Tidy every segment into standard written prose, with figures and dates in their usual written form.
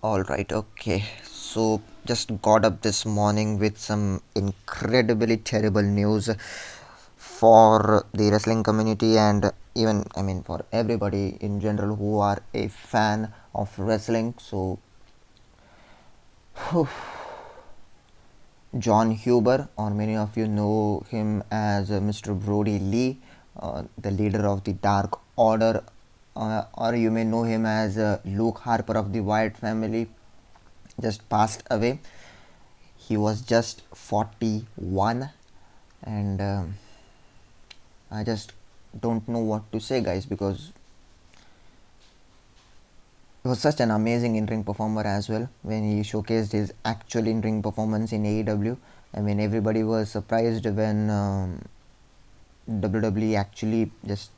Alright, okay. So, just got up this morning with some incredibly terrible news for the wrestling community and even, for everybody in general who are a fan of wrestling. So, Jon Huber, or many of you know him as Mr. Brodie Lee, the leader of the Dark Order, or you may know him as Luke Harper of the Wyatt family, just passed away. He was just 41, and I just don't know what to say, guys, because he was such an amazing in-ring performer as well. When he showcased his actual in-ring performance in AEW, everybody was surprised when WWE actually just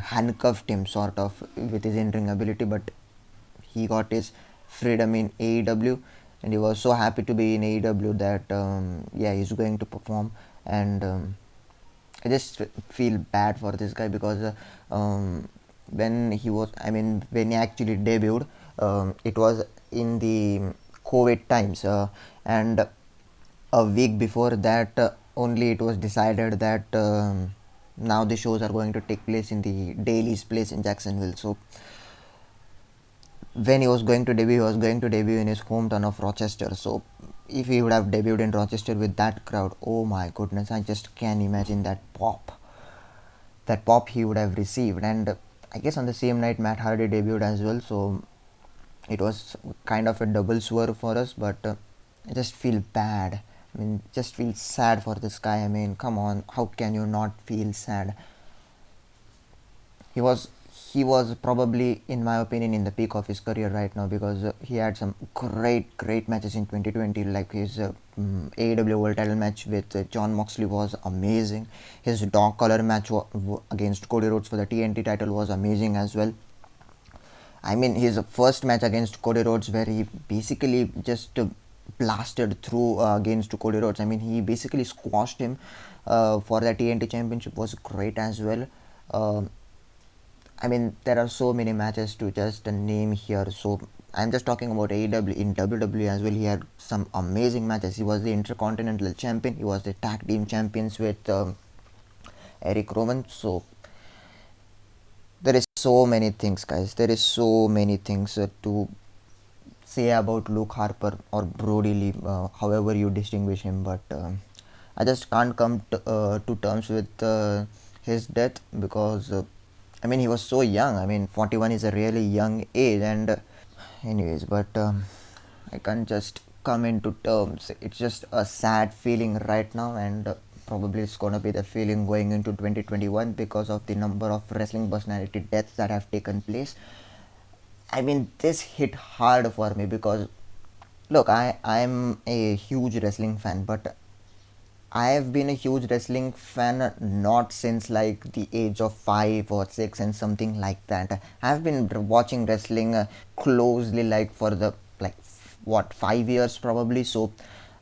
handcuffed him sort of with his in-ring ability, but he got his freedom in AEW, and he was so happy to be in AEW that he's going to perform. And I just feel bad for this guy because when he actually debuted, it was in the COVID times, and a week before that only it was decided that now the shows are going to take place in the Daily's place in Jacksonville. So when he was going to debut, he was going to debut in his hometown of Rochester. So if he would have debuted in Rochester with that crowd, oh my goodness, I just can't imagine that pop he would have received. And I guess on the same night Matt Hardy debuted as well, so it was kind of a double swerve for us. But I just feel bad. Just feel sad for this guy. Come on, how can you not feel sad? He was probably, in my opinion, in the peak of his career right now, because he had some great matches in 2020, like his AEW World Title match with Jon Moxley was amazing. His dog collar match against Cody Rhodes for the TNT title was amazing as well. His first match against Cody Rhodes, where he basically just blasted through against Cody Rhodes. He basically squashed him for the TNT championship, was great as well. There are so many matches to just name here. So I'm just talking about AEW. In WWE as well, he had some amazing matches. He was the Intercontinental Champion. He was the Tag Team Champions with Eric Rowan. So there is so many things, guys. There is so many things to say about Luke Harper or Brodie Lee, however you distinguish him. But I just can't come to terms with his death, because he was so young. 41 is a really young age, and anyways, but I can't just come into terms. It's just a sad feeling right now, and probably it's gonna be the feeling going into 2021 because of the number of wrestling personality deaths that have taken place. This hit hard for me because, look, I'm a huge wrestling fan, but I have been a huge wrestling fan not since like the age of 5 or 6 and something like that. I've been watching wrestling closely, like for the like 5 years probably. So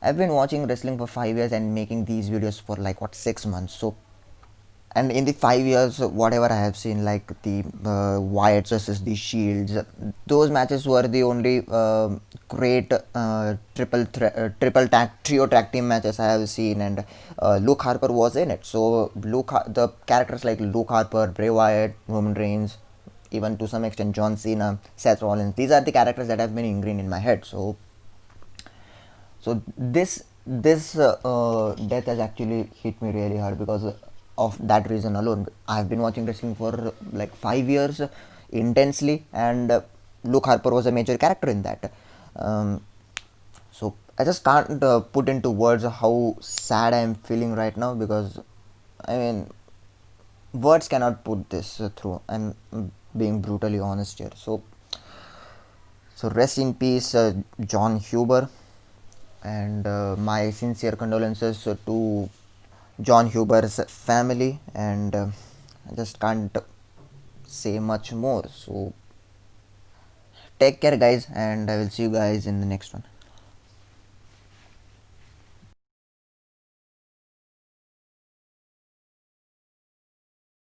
I've been watching wrestling for 5 years and making these videos for like 6 months. So, and in the 5 years, whatever I have seen, like the Wyatts versus the Shields, those matches were the only great triple trio tag team matches I have seen, and Luke Harper was in it. So the characters like Luke Harper, Bray Wyatt, Roman Reigns, even to some extent John Cena, Seth Rollins, these are the characters that have been ingrained in my head. So this death has actually hit me really hard because of that reason alone. I've been watching wrestling for like 5 years intensely, and Luke Harper was a major character in that. So I just can't put into words how sad I am feeling right now, because words cannot put this through. I'm being brutally honest here. So rest in peace, Jon Huber, and my sincere condolences to Jon Huber's family, and I just can't say much more. So take care, guys, and I will see you guys in the next one.